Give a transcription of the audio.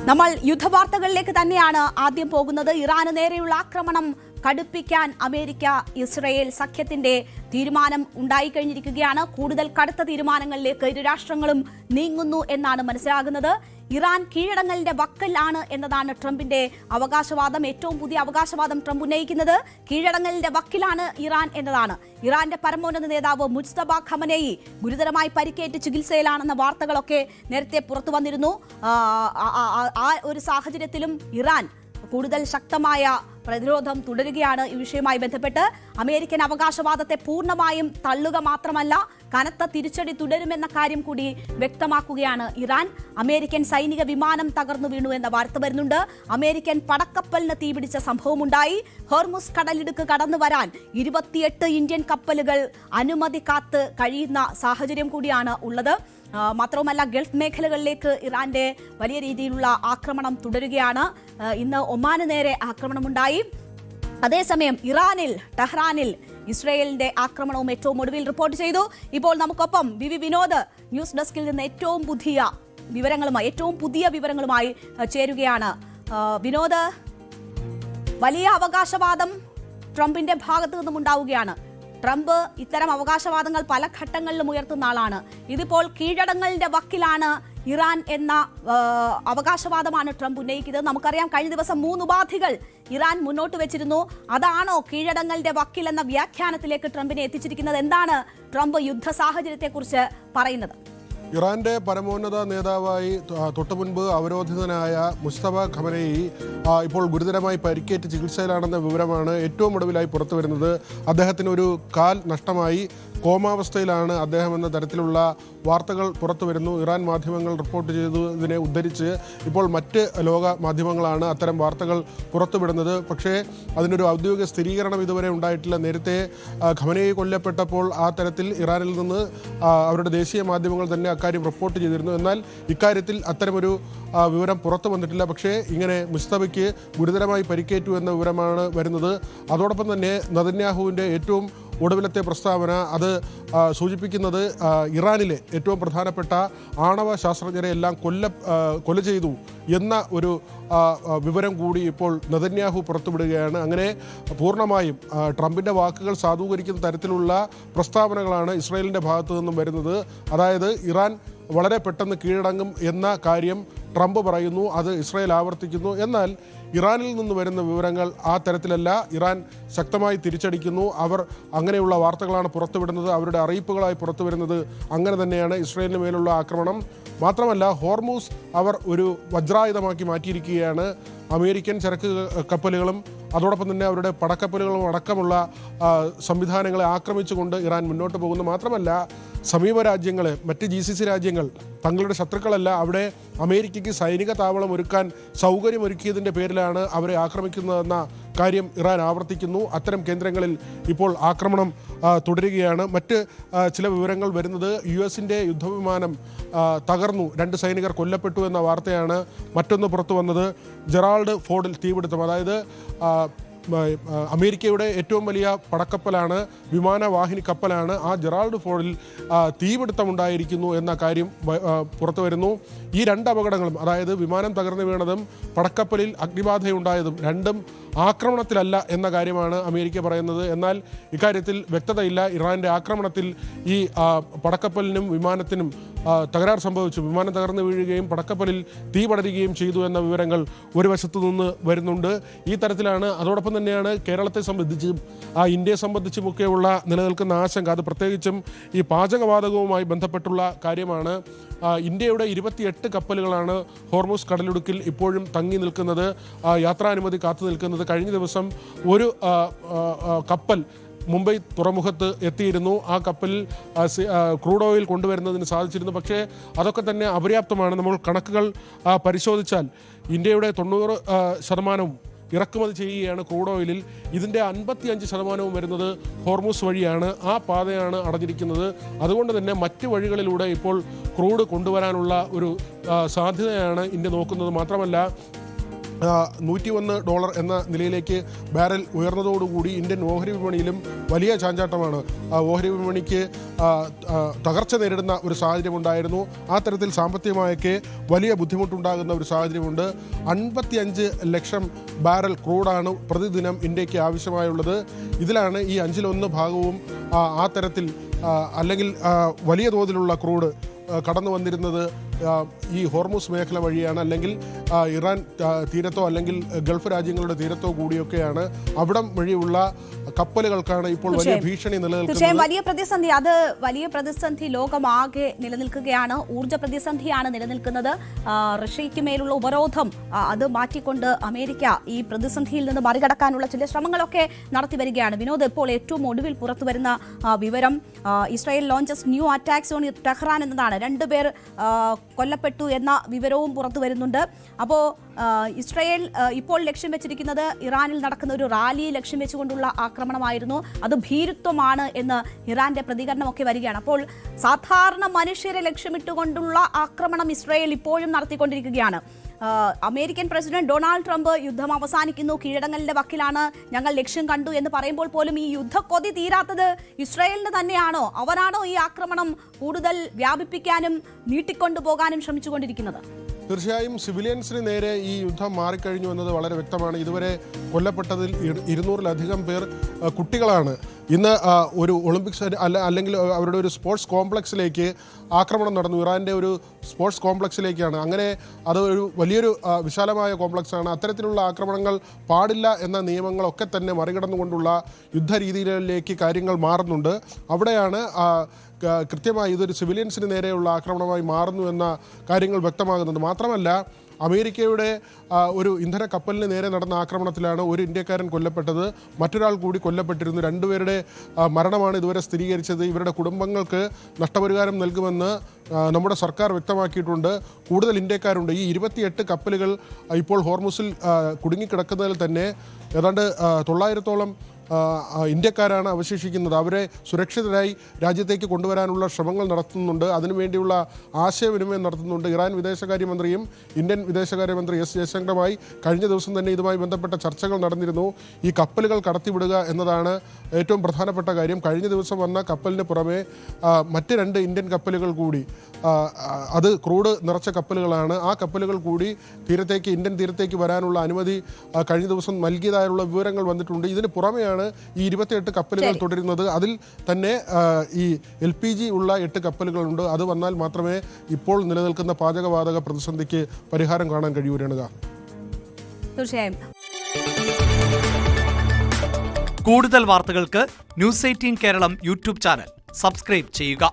നമ്മൾ യുദ്ധവാർത്തകളിലേക്ക് തന്നെയാണ് ആദ്യം പോകുന്നത്. ഇറാന് നേരെയുള്ള ആക്രമണം കടുപ്പിക്കാൻ അമേരിക്ക ഇസ്രയേൽ സഖ്യത്തിന്റെ തീരുമാനം ഉണ്ടായിക്കഴിഞ്ഞിരിക്കുകയാണ്. കൂടുതൽ കടുത്ത തീരുമാനങ്ങളിലേക്ക് ഇരു രാഷ്ട്രങ്ങളും നീങ്ങുന്നു എന്നാണ് മനസ്സിലാകുന്നത്. ഇറാൻ കീഴടങ്ങലിന്റെ വക്കലാണ് എന്നതാണ് ട്രംപിന്റെ അവകാശവാദം. ഏറ്റവും പുതിയ അവകാശവാദം ട്രംപ് ഉന്നയിക്കുന്നത് കീഴടങ്ങലിന്റെ വക്കിലാണ് ഇറാൻ എന്നതാണ്. ഇറാന്റെ പരമോന്നത നേതാവ് മുജ്തബ ഖമനേയി ഗുരുതരമായി പരിക്കേറ്റ് ചികിത്സയിലാണെന്ന വാർത്തകളൊക്കെ നേരത്തെ പുറത്തു വന്നിരുന്നു. ആ ഒരു സാഹചര്യത്തിലും ഇറാൻ കൂടുതൽ ശക്തമായ പ്രതിരോധം തുടരുകയാണ്. ഈ വിഷയവുമായി ബന്ധപ്പെട്ട് അമേരിക്കൻ അവകാശവാദത്തെ പൂർണ്ണമായും തള്ളുക മാത്രമല്ല, കനത്ത തിരിച്ചടി തുടരുമെന്ന കാര്യം കൂടി വ്യക്തമാക്കുകയാണ് ഇറാൻ. അമേരിക്കൻ സൈനിക വിമാനം തകർന്നു വീണു എന്ന വാർത്ത വരുന്നുണ്ട്. അമേരിക്കൻ പടക്കപ്പലിന് തീപിടിച്ച സംഭവമുണ്ടായി. ഹോർമുസ് കടലിടുക്ക് കടന്നു വരാൻ 28 ഇന്ത്യൻ കപ്പലുകൾ അനുമതി കാത്ത് കഴിയുന്ന സാഹചര്യം കൂടിയാണ് ഉള്ളത്. മാത്രവുമല്ല, ഗൾഫ് മേഖലകളിലേക്ക് ഇറാന്റെ വലിയ രീതിയിലുള്ള ആക്രമണം തുടരുകയാണ്. ഇന്ന് ഒമാന് നേരെ ആക്രമണമുണ്ടായി. അതേസമയം ഇറാനിൽ ടെഹ്റാനിൽ ഇസ്രയേലിന്റെ ആക്രമണവും ഏറ്റവും ഒടുവിൽ റിപ്പോർട്ട് ചെയ്തു. ഇപ്പോൾ നമുക്കൊപ്പം വിനോദ് ന്യൂസ് ഡെസ്കിൽ നിന്ന് ഏറ്റവും പുതിയ വിവരങ്ങളുമായി ചേരുകയാണ്. വിനോദ്, വലിയ അവകാശവാദം ട്രംപിന്റെ ഭാഗത്തു നിന്നും ഉണ്ടാവുകയാണ്. ട്രംപ് ഇത്തരം അവകാശവാദങ്ങൾ പല ഘട്ടങ്ങളിലും ഉയർത്തുന്ന ആളാണ്. ഇതിപ്പോൾ കീഴടങ്ങലിന്റെ വക്കിലാണ് ഇറാൻ എന്ന അവകാശവാദമാണ് ട്രംപ് ഉന്നയിക്കുന്നത്. നമുക്കറിയാം, കഴിഞ്ഞ ദിവസം 3 ഉപാധികൾ ഇറാൻ മുന്നോട്ട് വെച്ചിരുന്നു. അതാണോ കീഴടങ്ങലിന്റെ വക്കിൽ എന്ന വ്യാഖ്യാനത്തിലേക്ക് ട്രംപിനെ എത്തിച്ചിരിക്കുന്നത്? എന്താണ് ട്രംപ് യുദ്ധ സാഹചര്യത്തെക്കുറിച്ച് പറയുന്നത്? ഇറാന്റെ പരമോന്നത നേതാവായി തൊട്ടു മുൻപ് അവരോധിതനായ മുസ്തഫ ഖമനേയി ഇപ്പോൾ ഗുരുതരമായി പരിക്കേറ്റ് ചികിത്സയിലാണെന്ന വിവരമാണ് ഏറ്റവും ഒടുവിലായി പുറത്തു വരുന്നത്. അദ്ദേഹത്തിന് ഒരു കാൽ നഷ്ടമായി, കോമാവസ്ഥയിലാണ് അദ്ദേഹം എന്ന തരത്തിലുള്ള വാർത്തകൾ പുറത്തു വരുന്നു. ഇറാൻ മാധ്യമങ്ങൾ റിപ്പോർട്ട് ചെയ്തതിനെ ഉദ്ധരിച്ച് ഇപ്പോൾ മറ്റ് ലോക മാധ്യമങ്ങളാണ് അത്തരം വാർത്തകൾ പുറത്തുവിടുന്നത്. പക്ഷേ അതിനൊരു ഔദ്യോഗിക സ്ഥിരീകരണം ഇതുവരെ ഉണ്ടായിട്ടില്ല. നേരത്തെ ഖമനേയി കൊല്ലപ്പെട്ടപ്പോൾ ആ തരത്തിൽ ഇറാനിൽ നിന്ന് അവരുടെ ദേശീയ മാധ്യമങ്ങൾ തന്നെ അക്കാര്യം റിപ്പോർട്ട് ചെയ്തിരുന്നു. എന്നാൽ ഇക്കാര്യത്തിൽ അത്തരമൊരു വിവരം പുറത്തു വന്നിട്ടില്ല. പക്ഷേ ഇങ്ങനെ മുസ്തഫയ്ക്ക് ഗുരുതരമായി പരിക്കേറ്റു എന്ന വിവരമാണ് വരുന്നത്. അതോടൊപ്പം തന്നെ നെതന്യാഹുവിൻ്റെ ഏറ്റവും ഒടുവിലത്തെ പ്രസ്താവന അത് സൂചിപ്പിക്കുന്നത് ഇറാനിലെ ഏറ്റവും പ്രധാനപ്പെട്ട ആണവ ശാസ്ത്രജ്ഞരെ എല്ലാം കൊല ചെയ്തു എന്ന ഒരു വിവരം കൂടി ഇപ്പോൾ നെതന്യാഹു പുറത്തുവിടുകയാണ്. അങ്ങനെ പൂർണ്ണമായും ട്രംപിൻ്റെ വാക്കുകൾ സാധൂകരിക്കുന്ന തരത്തിലുള്ള പ്രസ്താവനകളാണ് ഇസ്രായേലിൻ്റെ ഭാഗത്തു നിന്നും വരുന്നത്. അതായത് ഇറാൻ വളരെ പെട്ടെന്ന് കീഴടങ്ങും എന്ന കാര്യം ട്രംപ് പറയുന്നു, അത് ഇസ്രായേൽ ആവർത്തിക്കുന്നു. എന്നാൽ ഇറാനിൽ നിന്ന് വരുന്ന വിവരങ്ങൾ ആ തരത്തിലല്ല. ഇറാൻ ശക്തമായി തിരിച്ചടിക്കുന്നു. അവർ അങ്ങനെയുള്ള വാർത്തകളാണ് പുറത്തുവിടുന്നത്, അവരുടെ അറിയിപ്പുകളായി പുറത്തു വരുന്നത് അങ്ങനെ തന്നെയാണ്. ഇസ്രായേലിന് മേലുള്ള ആക്രമണം മാത്രമല്ല, ഹോർമൂസ് അവർ ഒരു വജ്രായുധമാക്കി മാറ്റിയിരിക്കുകയാണ്. അമേരിക്കൻ ചരക്ക് കപ്പലുകളും അതോടൊപ്പം തന്നെ അവരുടെ പടക്കപ്പലുകളും അടക്കമുള്ള സംവിധാനങ്ങളെ ആക്രമിച്ചുകൊണ്ട് ഇറാൻ മുന്നോട്ട് പോകുന്നു. മാത്രമല്ല, സമീപ രാജ്യങ്ങൾ, മറ്റ് GCC രാജ്യങ്ങൾ തങ്ങളുടെ ശത്രുക്കളല്ല, അവിടെ അമേരിക്കയ്ക്ക് സൈനിക താവളം ഒരുക്കാൻ സൗകര്യമൊരുക്കിയതിൻ്റെ പേരിലാണ് അവരെ ആക്രമിക്കുന്നതെന്ന കാര്യം ഇറാൻ ആവർത്തിക്കുന്നു. അത്തരം കേന്ദ്രങ്ങളിൽ ഇപ്പോൾ ആക്രമണം തുടരുകയാണ്. മറ്റ് ചില വിവരങ്ങൾ വരുന്നത് US-ൻ്റെ യുദ്ധവിമാനം തകർന്നു, 2 സൈനികർ കൊല്ലപ്പെട്ടു എന്ന വാർത്തയാണ് മറ്റൊന്ന് പുറത്തു വന്നത്. ജെറാൾഡ് ഫോർഡിൽ തീപിടുത്തം, അതായത് അമേരിക്കയുടെ ഏറ്റവും വലിയ പടക്കപ്പലാണ്, വിമാനവാഹിനി കപ്പലാണ്. ആ ജെറാൾഡ് ഫോർഡിൽ തീപിടുത്തമുണ്ടായിരിക്കുന്നു എന്ന കാര്യം പുറത്തു വരുന്നു. ഈ 2 അപകടങ്ങളും, അതായത് വിമാനം തകർന്നു വീണതും പടക്കപ്പലിൽ അഗ്നിബാധയുണ്ടായതും, രണ്ടും ആക്രമണത്തിലല്ല എന്ന കാര്യമാണ് അമേരിക്ക പറയുന്നത്. എന്നാൽ ഇക്കാര്യത്തിൽ വ്യക്തതയില്ല. ഇറാൻ്റെ ആക്രമണത്തിൽ ഈ പടക്കപ്പലിനും വിമാനത്തിനും തകരാർ സംഭവിച്ചു, വിമാനം തകർന്നു വീഴുകയും പടക്കപ്പലിൽ തീ പടരുകയും ചെയ്തു എന്ന വിവരങ്ങൾ ഒരു വശത്തു നിന്ന് വരുന്നുണ്ട്. ഈ തരത്തിലാണ്. അതോടൊപ്പം തന്നെയാണ് കേരളത്തെ സംബന്ധിച്ചും ഇന്ത്യയെ സംബന്ധിച്ചുമൊക്കെയുള്ള നിലനിൽക്കുന്ന ആശങ്ക. അത് പ്രത്യേകിച്ചും ഈ പാചകവാതകവുമായി ബന്ധപ്പെട്ടുള്ള കാര്യമാണ്. ഇന്ത്യയുടെ 28 കപ്പലുകളാണ് ഹോർമൂസ് കടലിടുക്കിൽ ഇപ്പോഴും തങ്ങി നിൽക്കുന്നത്, യാത്രാനുമതി കാത്തു നിൽക്കുന്നത്. കഴിഞ്ഞ ദിവസം ഒരു കപ്പൽ മുംബൈ തുറമുഖത്ത് എത്തിയിരുന്നു. ആ കപ്പലിൽ ക്രൂഡ് ഓയിൽ കൊണ്ടുവരുന്നതിന് സാധിച്ചിരുന്നു. പക്ഷേ അതൊക്കെ തന്നെ അപര്യാപ്തമാണ്. നമ്മൾ കണക്കുകൾ പരിശോധിച്ചാൽ ഇന്ത്യയുടെ 90% ഇറക്കുമതി ചെയ്യുകയാണ് ക്രൂഡ് ഓയിലിൽ. ഇതിൻ്റെ 55% വരുന്നത് ഹോർമൂസ് വഴിയാണ്. ആ പാതയാണ് അടഞ്ഞിരിക്കുന്നത്. അതുകൊണ്ട് തന്നെ മറ്റ് വഴികളിലൂടെ ഇപ്പോൾ ക്രൂഡ് കൊണ്ടുവരാനുള്ള ഒരു സാധ്യതയാണ് ഇന്ത്യ നോക്കുന്നത്. മാത്രമല്ല, $101 എന്ന നിലയിലേക്ക് ബാരൽ ഉയർന്നതോടുകൂടി ഇന്ത്യൻ ഓഹരി വിപണിയിലും വലിയ ചാഞ്ചാട്ടമാണ്. ഓഹരി വിപണിക്ക് തകർച്ച നേരിടുന്ന ഒരു സാഹചര്യമുണ്ടായിരുന്നു. ആ തരത്തിൽ സാമ്പത്തികമായൊക്കെ വലിയ ബുദ്ധിമുട്ടുണ്ടാകുന്ന ഒരു സാഹചര്യമുണ്ട്. 55 ലക്ഷം ബാരൽ ക്രൂഡാണ് പ്രതിദിനം ഇന്ത്യക്ക് ആവശ്യമായുള്ളത്. ഇതിലാണ് ഈ 1/5 ഭാഗവും ആ തരത്തിൽ അല്ലെങ്കിൽ വലിയ തോതിലുള്ള ക്രൂഡ് കടന്നു വന്നിരുന്നത് ഈ ഹോർമുസ് മേഖല വഴിയാണ്, അല്ലെങ്കിൽ ഇറാൻ തീരത്തോ അല്ലെങ്കിൽ ഗൾഫ് രാജ്യങ്ങളുടെ തീരത്തോ കൂടിയൊക്കെയാണ്. അവിടം വഴിയുള്ള കപ്പലുകൾക്കാണ് ഇപ്പോൾ വലിയ ഭീഷണി നിലനിൽക്കുന്നത്. വലിയ പ്രതിസന്ധി ലോകമാകെ നിലനിൽക്കുകയാണ്. ഊർജ്ജ പ്രതിസന്ധിയാണ് നിലനിൽക്കുന്നത്. റഷ്യയ്ക്ക് മേലുള്ള ഉപരോധം അത് മാറ്റിക്കൊണ്ട് അമേരിക്ക ഈ പ്രതിസന്ധിയിൽ നിന്ന് മറികടക്കാനുള്ള ചില ശ്രമങ്ങളൊക്കെ നടത്തി വരികയാണ്. വിനോദ്, ഇപ്പോൾ ഏറ്റവും ഒടുവിൽ പുറത്തു വരുന്ന വിവരം Israel launches new attacks on Tehran എന്നതാണ്. 2 പേർ കൊല്ലപ്പെട്ടു എന്ന വിവരവും പുറത്തു വരുന്നുണ്ട്. അപ്പോൾ ഇസ്രായേൽ ഇപ്പോൾ ലക്ഷ്യം വെച്ചിരിക്കുന്നത് ഇറാനിൽ നടക്കുന്ന ഒരു റാലി ലക്ഷ്യം വെച്ചുകൊണ്ടുള്ള ആക്രമണമായിരുന്നു. അത് ഭീരുത്വമാണ് എന്ന് ഇറാന്റെ പ്രതികരണമൊക്കെ വരികയാണ്. അപ്പോൾ സാധാരണ മനുഷ്യരെ ലക്ഷ്യമിട്ടുകൊണ്ടുള്ള ആക്രമണം ഇസ്രായേൽ ഇപ്പോഴും നടത്തിക്കൊണ്ടിരിക്കുകയാണ്. അമേരിക്കൻ പ്രസിഡന്റ് ഡൊണാൾഡ് ട്രംപ് യുദ്ധം അവസാനിക്കുന്നു, കീഴടങ്ങലിന്റെ വക്കിലാണ്, ഞങ്ങൾ ലക്ഷ്യം കണ്ടു എന്ന് പറയുമ്പോൾ പോലും ഈ യുദ്ധക്കൊതി തീരാത്തത് ഇസ്രായേലിന് തന്നെയാണോ? അവരാണോ ഈ ആക്രമണം കൂടുതൽ വ്യാപിപ്പിക്കാനും നീട്ടിക്കൊണ്ടുപോകാനും ശ്രമിച്ചുകൊണ്ടിരിക്കുന്നത്? തീർച്ചയായും സിവിലിയൻസിന് നേരെ ഈ യുദ്ധം മാറിക്കഴിഞ്ഞു എന്നത് വളരെ വ്യക്തമാണ്. ഇതുവരെ കൊല്ലപ്പെട്ടതിൽ 200-ലധികം പേർ കുട്ടികളാണ്. ഇന്ന് ഒരു ഒളിമ്പിക്സ് അല്ലെങ്കിൽ അവരുടെ ഒരു സ്പോർട്സ് കോംപ്ലക്സിലേക്ക് ആക്രമണം നടന്നു. ഇറാൻ്റെ ഒരു സ്പോർട്സ് കോംപ്ലക്സിലേക്കാണ്. അങ്ങനെ അത് ഒരു വലിയൊരു വിശാലമായ കോംപ്ലക്സാണ്. അത്തരത്തിലുള്ള ആക്രമണങ്ങൾ പാടില്ല എന്ന നിയമങ്ങളൊക്കെ തന്നെ മറികടന്നുകൊണ്ടുള്ള യുദ്ധരീതികളിലേക്ക് കാര്യങ്ങൾ മാറുന്നുണ്ട്. അവിടെയാണ് കൃത്യമായി ഇതൊരു സിവിലിയൻസിന് നേരെയുള്ള ആക്രമണമായി മാറുന്നു എന്ന കാര്യങ്ങൾ വ്യക്തമാകുന്നത്. മാത്രമല്ല, അമേരിക്കയുടെ ഒരു ഇന്ധന കപ്പലിന് നേരെ നടന്ന ആക്രമണത്തിലാണ് ഒരു ഇന്ത്യക്കാരൻ കൊല്ലപ്പെട്ടത്. മറ്റൊരാൾ കൂടി കൊല്ലപ്പെട്ടിരുന്നു. 2 പേരുടെ മരണമാണ് ഇതുവരെ സ്ഥിരീകരിച്ചത്. ഇവരുടെ കുടുംബങ്ങൾക്ക് നഷ്ടപരിഹാരം നൽകുമെന്ന് നമ്മുടെ സർക്കാർ വ്യക്തമാക്കിയിട്ടുണ്ട്. കൂടുതൽ ഇന്ത്യക്കാരുണ്ട്. ഈ 28 കപ്പലുകൾ ഇപ്പോൾ ഹോർമുസിൽ കുടുങ്ങിക്കിടക്കുന്നതിൽ തന്നെ ഏതാണ്ട് 900-ഓളം ഇന്ത്യക്കാരാണ് അവശേഷിക്കുന്നത്. അവരെ സുരക്ഷിതരായി രാജ്യത്തേക്ക് കൊണ്ടുവരാനുള്ള ശ്രമങ്ങൾ നടത്തുന്നുണ്ട്. അതിനുവേണ്ടിയുള്ള ആശയവിനിമയം നടത്തുന്നുണ്ട്. ഇറാൻ വിദേശകാര്യമന്ത്രിയും ഇന്ത്യൻ വിദേശകാര്യമന്ത്രി എസ് ജയശങ്കറുമായി കഴിഞ്ഞ ദിവസം തന്നെ ഇതുമായി ബന്ധപ്പെട്ട ചർച്ചകൾ നടന്നിരുന്നു. ഈ കപ്പലുകൾ കടത്തിവിടുക എന്നതാണ് ഏറ്റവും പ്രധാനപ്പെട്ട കാര്യം. കഴിഞ്ഞ ദിവസം വന്ന കപ്പലിന് പുറമെ മറ്റ് 2 ഇന്ത്യൻ കപ്പലുകൾ കൂടി, അത് ക്രൂഡ് നിറച്ച കപ്പലുകളാണ്. ആ കപ്പലുകൾ കൂടി ഇന്ത്യൻ തീരത്തേക്ക് വരാനുള്ള അനുമതി കഴിഞ്ഞ ദിവസം നൽകിയതായുള്ള വിവരങ്ങൾ വന്നിട്ടുണ്ട്. ഇതിന് പുറമെയാണ് ഈ 28 കപ്പലുകൾ തുടരുന്നത്. അതിൽ തന്നെ ഈ LPG ഉള്ള 8 കപ്പലുകളുണ്ട്. അത് വന്നാൽ മാത്രമേ ഇപ്പോൾ നിലനിൽക്കുന്ന പാചകവാതക പ്രതിസന്ധിക്ക് പരിഹാരം കാണാൻ കഴിയൂ. രേണുക, തീർച്ചയായും കൂടുതൽ വാർത്തകൾക്ക് News 18 Keralam YouTube channel subscribe ചെയ്യുക.